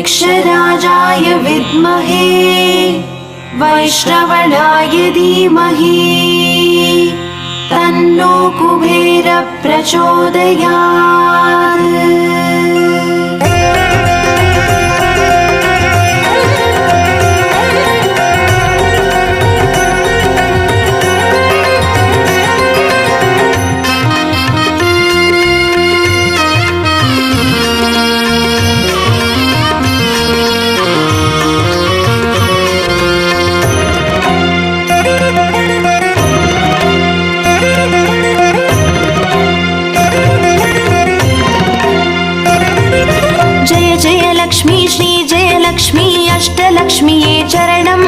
वृक्षराजाय विद्महे वैश्रवणाय धीमहि तन्नो कुबेरः प्रचोदयात्। अष्टलक्ष्मीये चरणं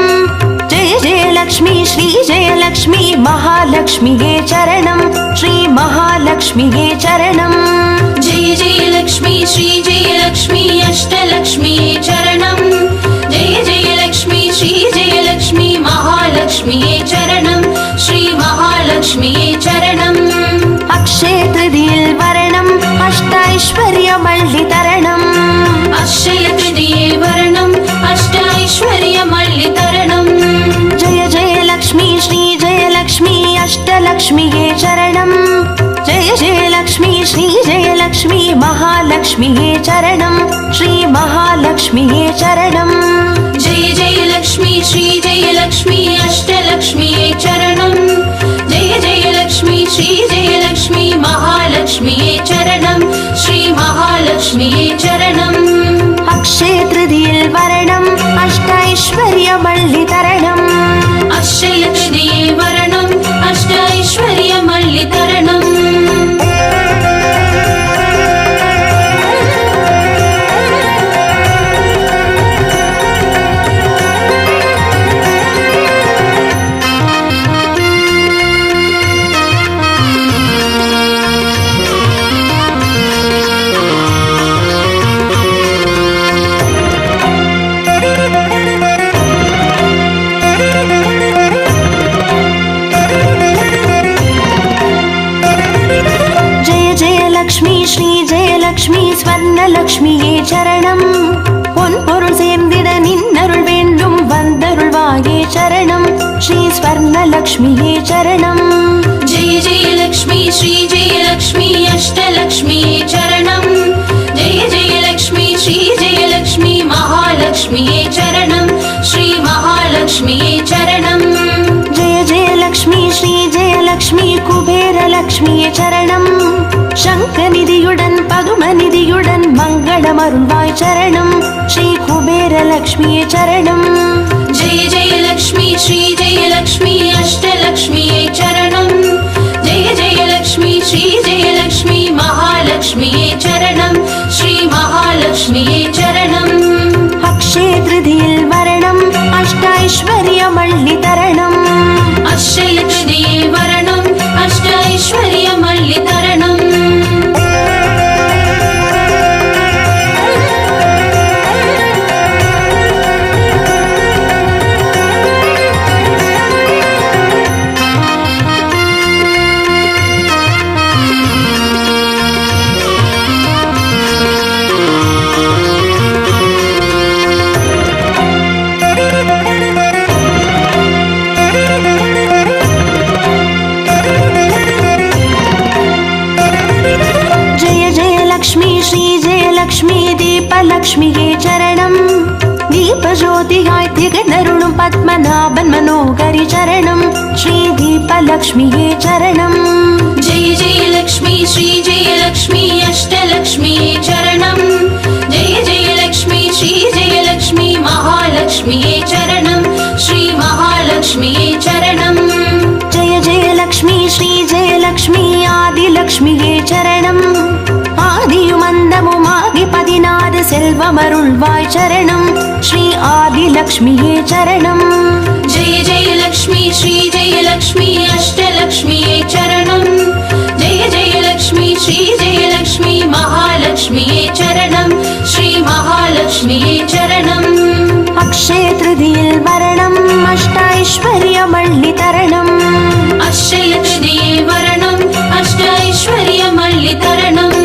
जय जय लक्ष्मी श्री जय लक्ष्मी महालक्ष्मीये चरणं श्री महालक्ष्मीये चरणं जय जय लक्ष्मी श्री जय लक्ष्मी अष्टलक्ष्मीये चरणं जय जय लक्ष्मी श्री जय लक्ष्मी महालक्ष्मीये चरणं श्री महालक्ष्मीये चरणं अक्षय तृतीये वरणम् अष्टैश्वर्यमल्लितरणम् अक्षय तृतीये वरणम् अष्टैश्वर्यमल्लितरणम् जय जय लक्ष्मी श्री जय लक्ष्मी अष्टलक्ष्मीये चरणं जय जय लक्ष्मी श्री जय लक्ष्मी महालक्ष्मीये चरणं श्री महालक्ष्मीये चरणं जय जय लक्ष्मी श्री जय लक्ष्मी अष्टलक्ष्मीये चरणं जय जय लक्ष्मी श्री जय लक्ष्मी महालक्ष्मीये चरणं श्री महालक्ष्मीये चरणम् अक्षय तृतीये वरणम् अष्टैश्वर्यमल्लितरणम् अक्षय तृतीये वरणम् अष्टैश्वर्यमल्लितरणम् லக்ஷ்மி ஸ்வர்ணலக்ஷ்மியே சரணம் பொன் பொருள் சேர்ந்திட நின்னருள் வேண்டும் வந்தருள்வாயே சரணம் ஸ்ரீ ஸ்வர்ணலக்ஷ்மியே சரணம் ஜெய ஜெய லக்ஷ்மி ஸ்ரீ ஜெய லக்ஷ்மி அஷ்டலக்ஷ்மியே சரணம் ஜெய ஜெய லக்ஷ்மி ஸ்ரீ ஜெய லக்ஷ்மி மகாலக்ஷ்மியே சரணம் ஸ்ரீ மகாலக்ஷ்மியே சரணம் ஜெய ஜெய லக்ஷ்மி ஸ்ரீ ஜெய லக்ஷ்மி குபேர லக்ஷ்மியே சரணம் சங்கநிதியுடன் பதுமநிதியுடன் மங்களம் அருள்வாய் சரணம் ஸ்ரீ குபேர லக்ஷ்மியே சரணம் ஜெய ஜெய லக்ஷ்மி ஸ்ரீ ஜெய லக்ஷ்மி அஷ்டலக்ஷ்மியே சரணம் ஜெய ஜெய லக்ஷ்மி ஸ்ரீ ஜெய லக்ஷ்மி மகாலக்ஷ்மியே சரணம் ஸ்ரீ மகாலக்ஷ்மியே சரணம் அக்ஷய திருதியில் வரணம் அஷ்டைஸ்வர்யமல்லிதரணம் அக்ஷய திருதியே வரணம் அஷ்டைஸ்வர்யமல்லிதரணம் லக்ஷ்மியே சரணம் தீபஜோதியாய் திகழருளும் பத்மநாபன் மனோகரி சரணம் ஸ்ரீ தீபலக்ஷ்மியே சரணம் ஜெய ஜெய லக்ஷ்மி ஸ்ரீ ஜெய லக்ஷ்மி அஷ்டலக்ஷ்மியே சரணம் ஜெய ஜெய லக்ஷ்மி ஸ்ரீ ஜெய லக்ஷ்மி மகாலக்ஷ்மியே சரணம் ஸ்ரீ மகாலக்ஷ்மியே சரணம் ஜெய ஜெய லக்ஷ்மி ஸ்ரீ ஜெய லக்ஷ்மி ஆதிலக்ஷ்மியே சரணம் ஆதியும் அந்தமுமாகி 16 செல்வமருள்வாய் சரணம் ஸ்ரீ ஆதிலக்ஷ்மியே சரணம் ஜெய ஜெய லக்ஷ்மி ஸ்ரீ ஜெய லக்ஷ்மி அஷ்டலக்ஷ்மியே சரணம் ஜெய ஜெய லக்ஷ்மி ஸ்ரீ ஜெய லக்ஷ்மி மகாலக்ஷ்மியே சரணம் ஸ்ரீ மகாலக்ஷ்மியே சரணம் அக்ஷய திருதியில் வரணம் அஷ்டைஸ்வர்யமல்லிதரணம் அக்ஷய திருதியே வரணம் அஷ்டைஸ்வர்யமல்லிதரணம்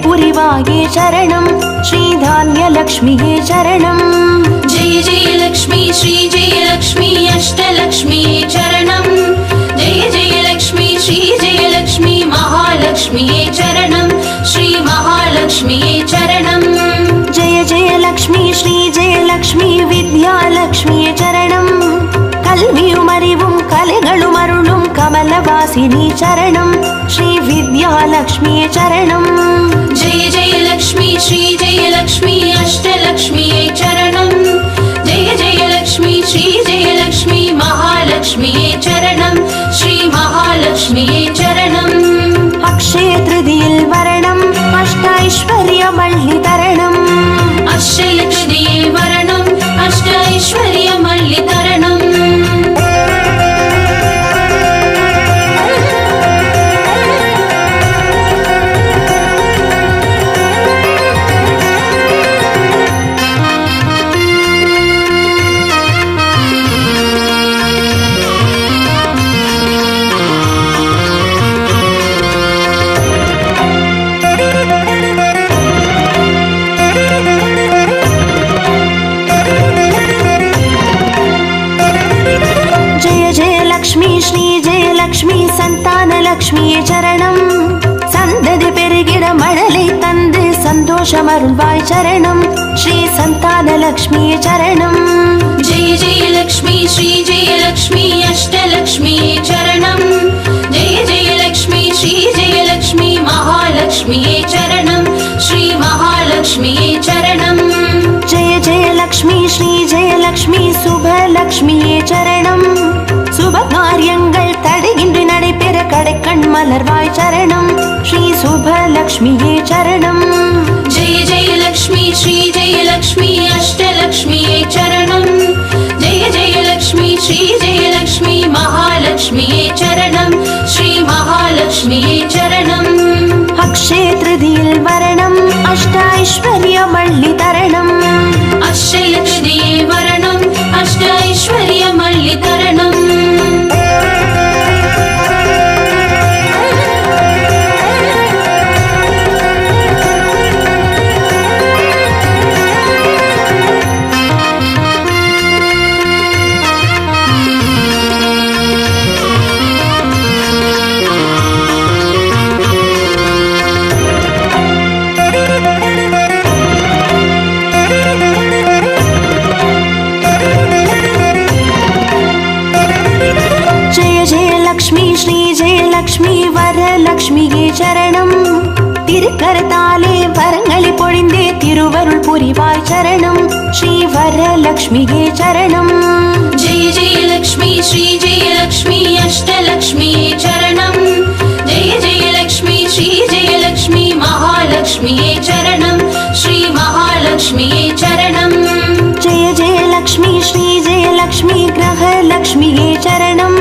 புரிவாயே சரணம் ஸ்ரீ தான்யலக்ஷ்மியே சரணம் जय जय लक्ष्मी श्री जय लक्ष्मी अष्टलक्ष्मिये चरणं जय जय लक्ष्मी श्री जय लक्ष्मी महालक्ष्मिये चरणं श्री महालक्ष्मिये चरणं जय जय लक्ष्मी श्री जय लक्ष्मी विद्यालक्ष्मिये चरणं கல்வியும் அறிவும் கலைகளும் அருளும் கமலவாசினி சரணம் ஸ்ரீ வித்யாலக்ஷ்மியே சரணம் जय जय लक्ष्मी श्री जय लक्ष्मी अष्टलक्ष्मिये चरणं जय जय लक्ष्मी श्री जय लक्ष्मी महालक्ष्मिये चरणं श्री महालक्ष्मिये चरणं अक्षय तृतीयल वरणम् अष्टैश्वर्यमल्लि तरणम् अक्षय तृतीये वरणम् अष्टैश्वर्यमल्लि तरणम् லக்ஷ்மியே சரணம் சந்ததி பெருகிட மழலை தந்து சந்தோஷமருள்வாய் சரணம் ஸ்ரீ சந்தான லக்ஷ்மியே சரணம் जय जय लक्ष्मी श्री जय लक्ष्मी अष्टलक्ष्मिये चरणं जय जय लक्ष्मी श्री जय लक्ष्मी महालक्ष्मिये चरणं श्री महालक्ष्मिये चरणं जय जय लक्ष्मी श्री जय लक्ष्मी சுபலக்ஷ்மியே சரணம் சுப காரியங்கள் தடையின்றி நடைபெற கடைக்கண் மலர்வாய் சரணம் ஸ்ரீ சுபலக்ஷ்மியே சரணம் जय जय लक्ष्मी श्री जय लक्ष्मी अष्टलक्ष्मिये चरणं जय जय लक्ष्मी श्री जय लक्ष्मी महालक्ष्मिये चरणं श्री महालक्ष्मिये चरणं अक्षय तृतीयल वरणम् अष्टैश्वर्यमल्लि तरणम् अक्षय तृतीये वरणम् अष्टैश्वर्यमल्लि तरणम् லக்ஷ்மி வரலக்ஷ்மியே சரணம் திருக்கரத்தாலே வரங்களை பொழிந்தே திருவருள் புரிவாய் சரணம் ஸ்ரீ வரலக்ஷ்மியே சரணம் जय जय लक्ष्मी श्री जय लक्ष्मी अष्टलक्ष्मिये चरणं जय जय लक्ष्मी श्री जय लक्ष्मी महालक्ष्मिये चरणं श्री महालक्ष्मिये चरणं जय जय लक्ष्मी श्री जय लक्ष्मी ग्रहलक्ष्मिये चरणं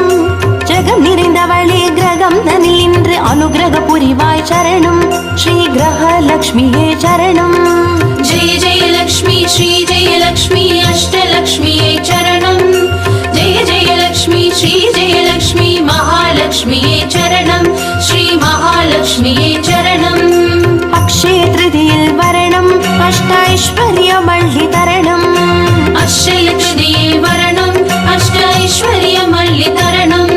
ஜகம் நிறைந்தவளே கிரகம் தனில் இன்று அனுகிரக புரிவாய் சரணம் ஸ்ரீ கிரகலக்ஷ்மியே சரணம் जय जय लक्ष्मी श्री जय लक्ष्मी अष्टलक्ष्मिये चरणं जय जय लक्ष्मी श्री जय लक्ष्मी महालक्ष्मिये चरणं श्री महालक्ष्मिये चरणं अक्षय तृतीयल वरणम् अष्टैश्वर्यमल्लि तरणम् अक्षय तृतीये वरणम् अष्टैश्वर्यमल्लि तरणम्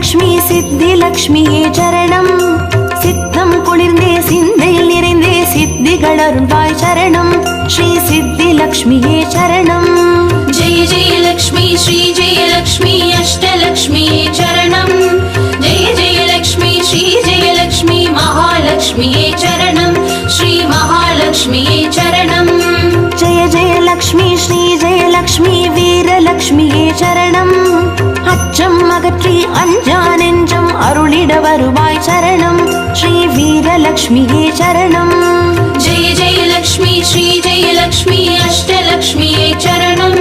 லக்ஷ்மி சித்தி லக்ஷ்மியே சரணம் சித்தம் குளிர்ந்தே சிந்தையில் நிறைந்தே சித்திகள் அருள்வாய் சரணம் ஸ்ரீ சித்தி லக்ஷ்மியே சரணம் जय जय लक्ष्मी श्री जय लक्ष्मी अष्टलक्ष्मिये चरणं जय जय लक्ष्मी श्री जय लक्ष्मी महालक्ष्मिये चरणं श्री महालक्ष्मिये चरणं जय जय लक्ष्मी श्री जय लक्ष्मी வீரலக்ஷ்மியே சரணம் அச்சம் அகற்றி அஞ்சா நெஞ்சம் அருளிட வருவாய் சரணம் ஸ்வர்ணலக்ஷ்மியே சரணம். जय जय लक्ष्मी श्री जय लक्ष्मी अष्टलक्ष्मिये चरणम्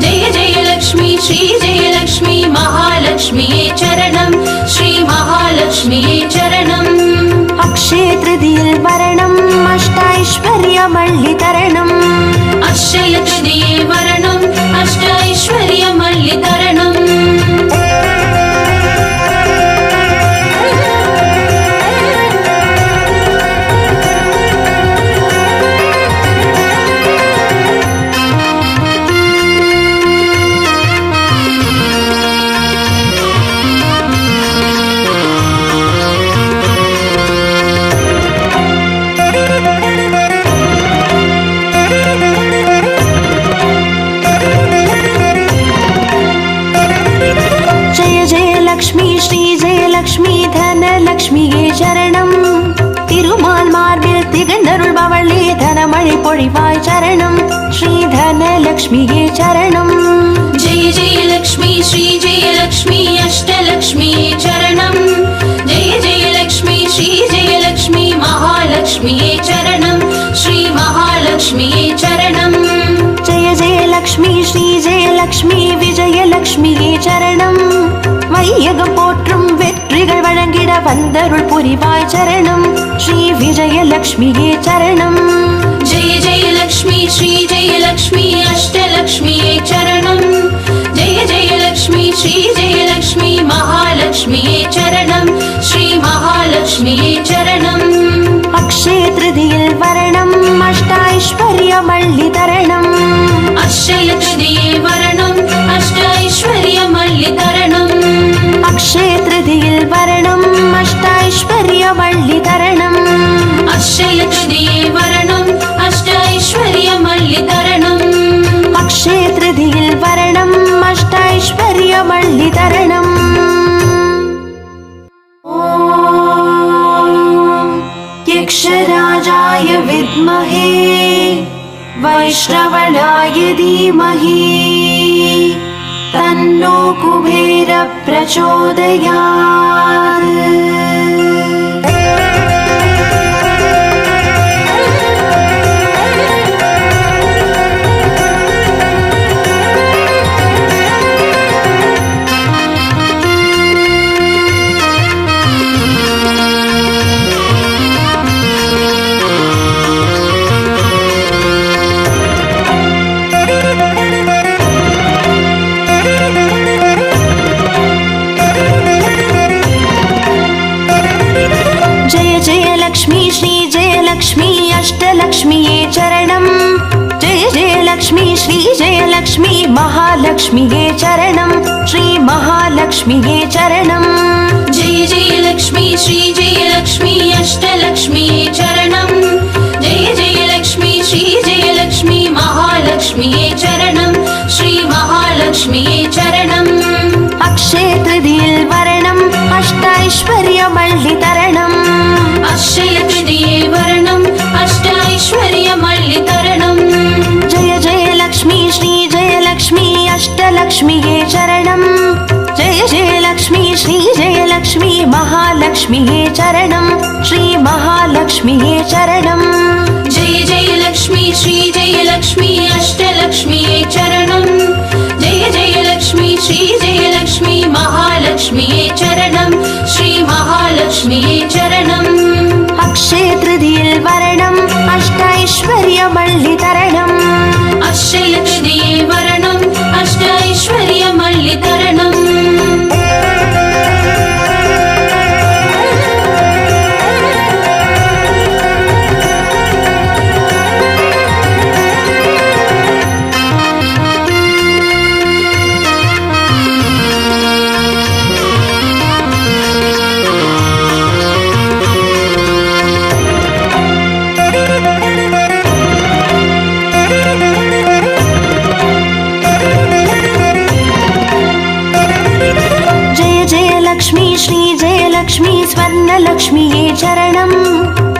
जय जय लक्ष्मी श्री जय लक्ष्मी महालक्ष्मिये चरणम् श्री महालक्ष्मिये चरणम् அக்ஷய திருதியில் வரணம் அஷ்டைஸ்வர்யமள்ளி தரணம். अक्षय तृतीये वरणम् अष्टैश्वर्यमल्लितरणम् லக்ஷ்மி ஸ்ரீ ஜெயலக்ஷ்மி தனலக்ஷ்மியே சரணம். திருமால் மார்பில் திகழ்ந்தருள்பவளே தனமழை பொழிவாய் சரணம். ஸ்ரீ தனலக்ஷ்மியே சரணம். जय जय लक्ष्मी श्री जय लक्ष्मी अष्टलक्ष्मिये चरणम् जय जय लक्ष्मी श्री जय लक्ष्मी महालक्ष्मिये चरणम् श्री महालक्ष्मिये चरणम् ஜெய ஜெயலக்ஷ்மி ஸ்ரீ ஜெயலக்ஷ்மி விஜயலக்ஷ்மியே சரணம். வையகம் போற்றும் வெற்றிகள் வழங்கிட வந்தருள் புரிவாய் சரணம். ஸ்ரீ விஜயலக்ஷ்மியே சரணம். जय जय लक्ष्मी श्री जय लक्ष्मी अष्टलक्ष्मिये चरणम् जय जय लक्ष्मी श्री जय लक्ष्मी महालक्ष्मिये चरणम् श्री महालक्ष्मिये चरणम् அக்ஷய திருதியில் வரணம் அஷ்டைஸ்வர்யமள்ளி தரணம். अक्षय तृतीये वरणम् अष्टैश्वर्यमल्लितरणम् அக்ஷய திருதியில் வரணம் அஷ்டைஸ்வர்யமள்ளி தரணம். अक्षय तृतीये वरणम् अष्टैश्वर्यमल्लितरणम् அக்ஷய திருதியில் வரணம் அஷ்டைஸ்வர்யமள்ளி தரணம். यक्षराजाय विद्महे वैश्रवणाय धीमहि तन्नो कुबेर प्रचोदयात्. लक्ष्मी श्री जय लक्ष्मी अष्टलक्ष्मिये चरणम् जय जय लक्ष्मी श्री जय लक्ष्मी महालक्ष्मिये चरणम् श्री महालक्ष्मिये चरणम् जय जय लक्ष्मी श्री जय लक्ष्मी अष्टलक्ष्मिये चरणम् जय जय लक्ष्मी श्री जय लक्ष्मी महालक्ष्मिये चरणम् श्री महालक्ष्मिये चरणम् अक्षय तृतीये वरणम् अष्टैश्वर्यमल्लितरणम् अक्षय तृतीये वरणम् अष्टैश्वर्यमल्लितरणम् जय जय लक्ष्मी श्री जय लक्ष्मी अष्टलक्ष्मिये चरणम् जय जय लक्ष्मी श्री जय लक्ष्मी महालक्ष्मिये चरणम् श्री महालक्ष्मिये चरणम् जय जय लक्ष्मी श्री जय लक्ष्मी अष्टलक्ष्मिये चरणम् जय जय लक्ष्मी श्री जय लक्ष्मी महालक्ष्मिये चरणम् श्री महालक्ष्मिये चरणम् अक्षय तृतीये वरणम् अष्टैश्वर्यमल्लितरणम् अक्षय तृतीये वरणम् अष्टैश्वर्यमल्लितरणम् லக்ஷ்மி ஸ்ரீ ஜெயலக்ஷ்மி ஸ்வர்ணலக்ஷ்மியே சரணம்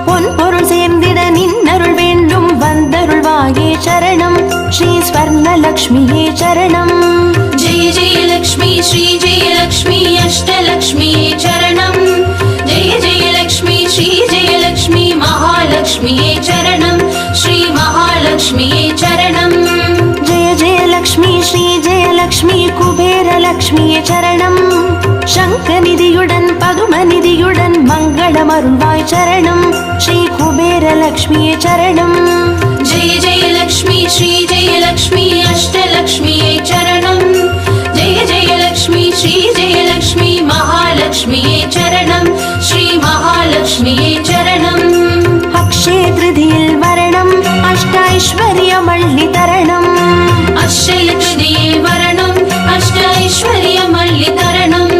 பொன் பொருள் சேர்ந்திட நின்னருள் வேண்டும் வந்தருள்வாயே சரணம் ஸ்ரீ ஸ்வர்ணலக்ஷ்மியே சரணம் जय जय लक्ष्मी श्री जय लक्ष्मी अष्टलक्ष्मिये चरणम् जय जय लक्ष्मी श्री जय महालक्ष्म्यै चरणम् जय जय लक्ष्मी श्री जय लक्ष्मी कुबेर लक्ष्मिये चरणम् शङ्खनिधियुडन् पदुमनिधियुडन् मङ्गलमरुள்வாய் चरणम् श्री कुबेर लक्ष्मिये चरणम् जय जय लक्ष्मी श्री जय लक्ष्मी अष्टलक्ष्म्यै चरणम् जय जय लक्ष्मी श्री जय लक्ष्मी महालक्ष्म्यै चरणम् श्री महालक्ष्म्यै चरणम् अक्षय तृतीयिल वरणम् अष्टैश्वर्यमल्लि तरणम् अक्षय तृतीये वरणम् अष्टैश्वर्यमल्लि तरणम्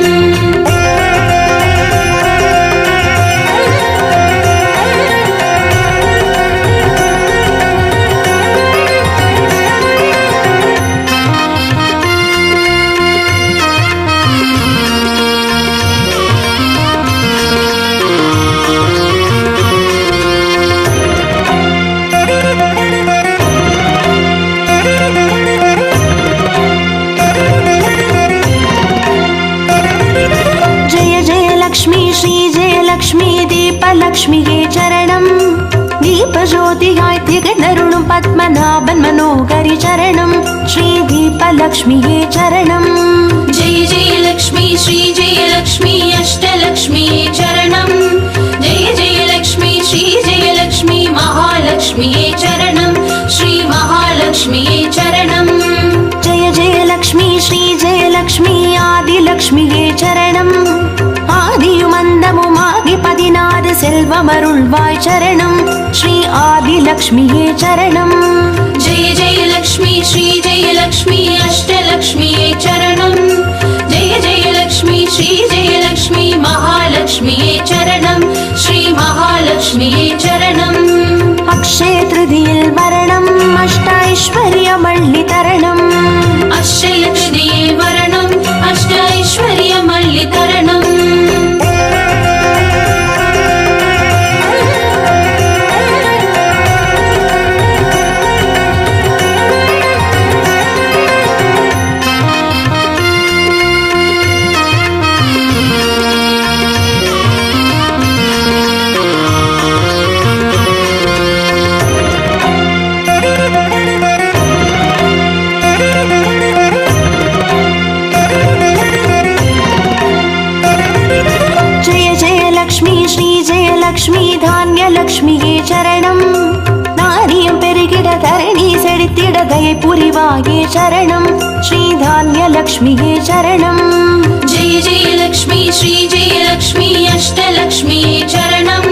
लक्ष्मिये चरणम् दीपज्योतियाय तिगनरुणुं पद्मनाभन् मनोहरि चरणम् श्री दीपलक्ष्मिये चरणम् जय जय लक्ष्मी श्री जय लक्ष्मी अष्टलक्ष्म्यै चरणम् जय जय लक्ष्मी श्री जय लक्ष्मी महालक्ष्म्यै चरणम् श्री महालक्ष्म्यै चरणम् जय जय लक्ष्मी श्री जय लक्ष्मी आदिलक्ष्मिये चरणम् ஆதியுமந்தமுமாகி 16 செல்வமருள்வாய் சரணம் ஸ்ரீ ஆதிலக்ஷ்மியே சரணம் जय जय लक्ष्मी श्री जय लक्ष्मी अष्टलक्ष्म्यै चरणम् जय जय लक्ष्मी श्री जय लक्ष्मी महालक्ष्म्यै चरणम् श्री महालक्ष्म्यै चरणम् अक्षय तृतीयिल वरणम् अष्टैश्वर्यमल्लि तरणम् अक्षय तृतीये वरणम् अष्टैश्वर्यमल्लि तरणम् லக்ஷ்மி தானிய லக்ஷ்மியே சரணம் நாரியம் பெருகிட தரணி செழித்திட தயை புரிவாயே சரணம் ஸ்ரீ தானிய லக்ஷ்மியே சரணம் जय जय लक्ष्मी श्री जय लक्ष्मी अष्टलक्ष्म्यै चरणम्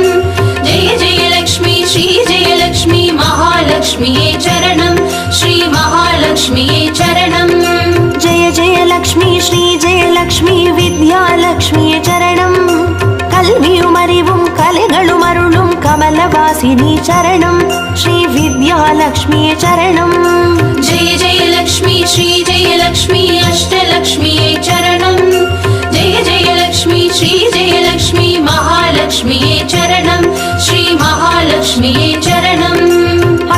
जय जय लक्ष्मी श्री जय लक्ष्मी महालक्ष्म्यै चरणम् श्री महालक्ष्म्यै चरणम् जय जय लक्ष्मी श्री जय लक्ष्मी विद्यालक्ष्मिये चरणम् கல்வியும் அறிவும் கலைகளும் அருளும் கமலவாசினி சரணம் ஸ்ரீ வித்யாலக்ஷ்மியே சரணம் जय जय लक्ष्मी श्री जय लक्ष्मी अष्टलक्ष्म्यै चरणम् जय जय लक्ष्मी श्री जय लक्ष्मी महालक्ष्म्यै चरणम् श्री महालक्ष्म्यै चरणम्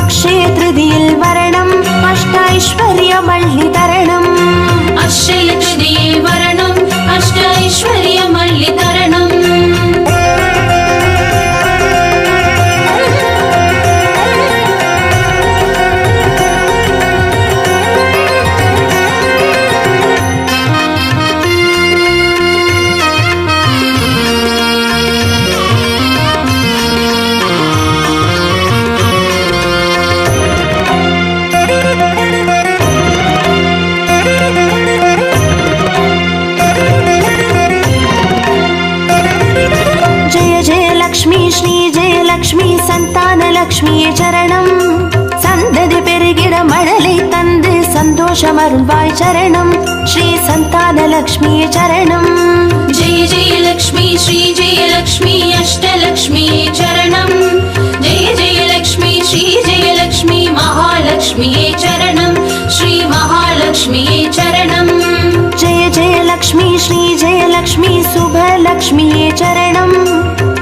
अक्षय तृतीयिल वरणम् अष्टैश्वर्यमल्लि तरणम् अक्षय तृतीये वरणम् अष्टैश्वर्यमल्लि तरणम् லக்ஷ்மியே சரணம் சந்ததி பெருகிட மழலை தந்து சந்தோஷமருள்வாய் சரணம் ஸ்ரீ சந்தான லக்ஷ்மியே சரணம் जय जय लक्ष्मी श्री जय लक्ष्मी अष्टलक्ष्म्यै चरणम् जय जय लक्ष्मी श्री जय लक्ष्मी महालक्ष्म्यै चरणम् श्री महालक्ष्म्यै चरणम् जय जय लक्ष्मी श्री जय लक्ष्मी சுபலக்ஷ்மியே சரணம்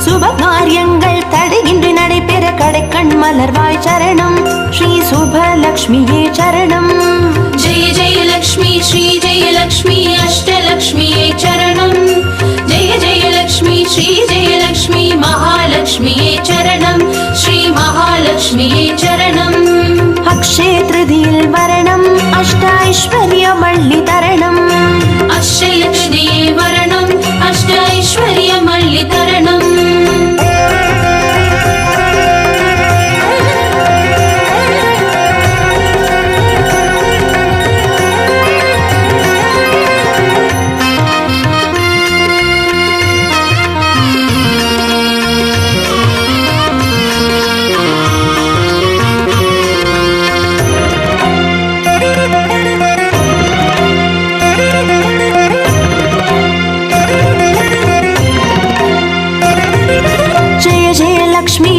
சுப காரியங்கள் தடையின்றி நடைபெற கடைக்கண் மலர்வாய் சரணம் ஸ்ரீ சுபலக்ஷ்மியே சரணம் जय जय लक्ष्मी श्री जय लक्ष्मी अष्टलक्ष्म्यै चरणम् जय जय लक्ष्मी श्री जय लक्ष्मी महालक्ष्म्यै चरणम् श्री महालक्ष्म्यै चरणम् अष्टैश्वर्यमल्लि तरणम् अक्षयतृतीये वरणम् अष्ट ऐश्वर्यमल्लि तरणम्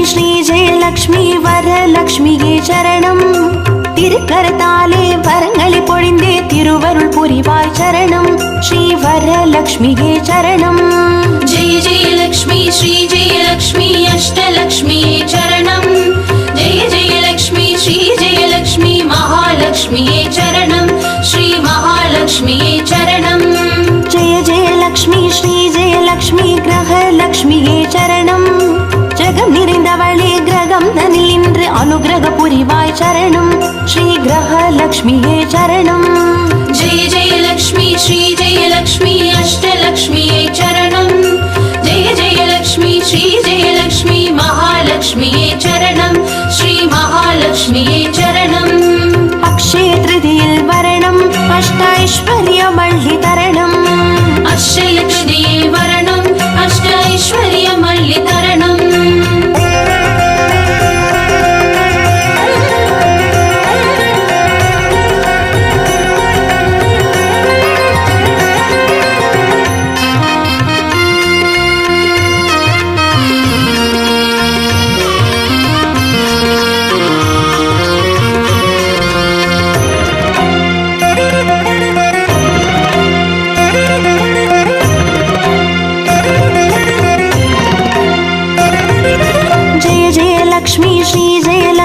श्री जयलक्ष्मी वरलक्ष्मिये चरणम् तिरुकरताले वरंगळि पोळिन्दे तिरुवरुळ पुरिवाय चरणम् श्री वरलक्ष्मिये चरणम् जय जयलक्ष्मी श्री जयलक्ष्मी अष्टलक्ष्मिये चरणम् जय जयलक्ष्मी श्री जयलक्ष्मी महालक्ष्मिये चरणम् श्री महालक्ष्मिये चरणम् जय जयलक्ष्मी श्री जयलक्ष्मी ग्रहलक्ष्मिये चरणम् जगम निरैந்தவளே கிரகம் தனில் நின்று அனுகிரக புரிவாய் சரணம் ஸ்ரீ கிரகலக்ஷ்மியே சரணம் जय जयलक्ष्मी श्री जयलक्ष्मी अष्टलक्ष्मिये चरणम् जय जयलक्ष्मी श्री जयलक्ष्मी महालक्ष्मिये चरणम् श्री महालक्ष्मिये चरणम् अक्षय तृतीयल वरणम् अष्टैश्वर्यमल्लि तरणम् अक्षय तृतीये वरणम् अष्ट ऐश्वर्यमल्लि तरणम्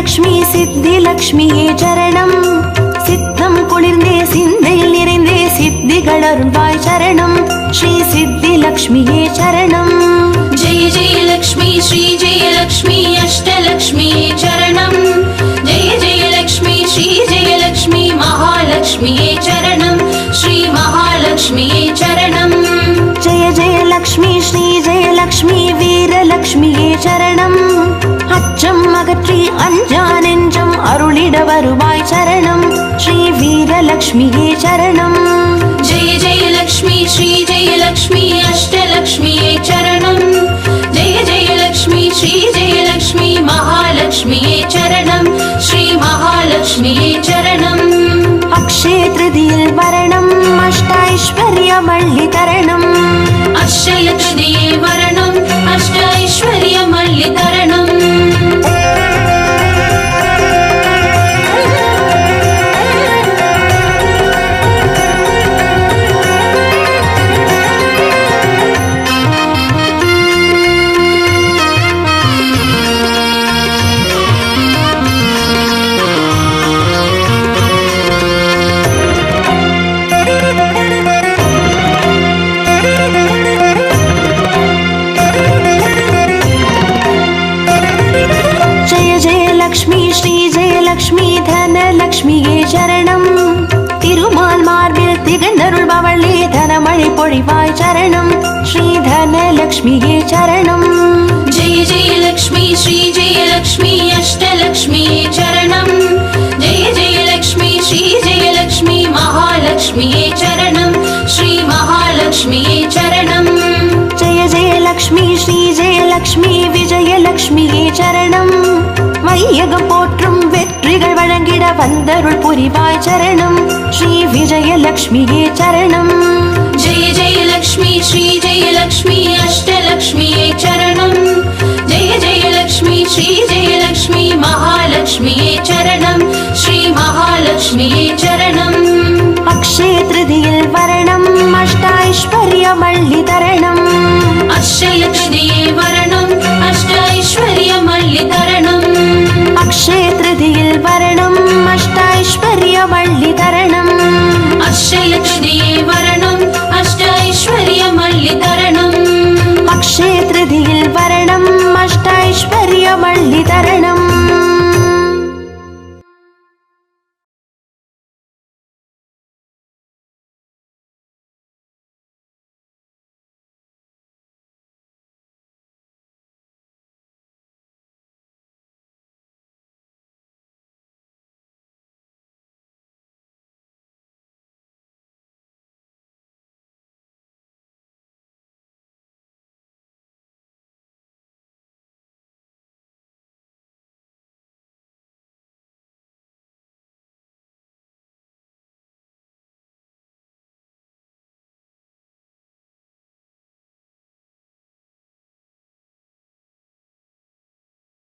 லக்ஷ்மி சித்தி லக்ஷ்மியே சரணம் சித்தம் குளிர்ந்தே சிந்தையில் நிறைந்தே சித்திகள் அருள்வாய் சரணம் ஸ்ரீ சித்தி லக்ஷ்மியே சரணம் जय जयलक्ष्मी श्री जयलक्ष्मी अष्टलक्ष्मिये चरणम् जय जयलक्ष्मी श्री जयलक्ष्मी महालक्ष्मिये चरणम् श्री महालक्ष्मिये चरणम् जय जयलक्ष्मी श्री जयलक्ष्मी वीरलक्ष्मिये चरणम् அச்சம் அகற்றி அஞ்சா நெஞ்சம் அருளிட வருவாய் சரணம் ஸ்ரீ வீரலக்ஷ்மியே சரணம் जय जयलक्ष्मी श्री जयलक्ष्मी अष्टलक्ष्मिये चरणम् जय जयलक्ष्मी श्री जयलक्ष्मी महालक्ष्मिये चरणम् श्री महालक्ष्मिये चरणम् अक्षय तृतीयल वरणम् अष्टैश्वर्यमल्लि तरणम् अक्षय तृतीये वरणम् अष्ट ऐश्वर्यमल्लि तरणम् धनलक्ष्मिये चरणम् तिरुमाल मार्बिल तिगण्डरुள்பவளே धनमழை பொழிவாய் சரணம் ஸ்ரீ धनलक्ष्मिये चरणम् जय जयलक्ष्मी श्री जयलक्ष्मी अष्टलक्ष्मिये चरणम् जय जयलक्ष्मी श्री जयलक्ष्मी महालक्ष्मिये चरणम् श्री महालक्ष्मिये चरणम् जय जयलक्ष्मी श्री जयलक्ष्मी विजयलक्ष्मिये चरणम् வையகம் போற்றும் வெற்றிகள் வழங்கிட வந்தருள் புரிவாய் சரணம் ஸ்ரீ விஜயலக்ஷ்மியே சரணம் जय जयलक्ष्मी श्री जयलक्ष्मी अष्टलक्ष्मिये चरणम् जय जयलक्ष्मी श्री जयलक्ष्मी महालक्ष्मिये चरणम् श्री महालक्ष्मिये चरणम्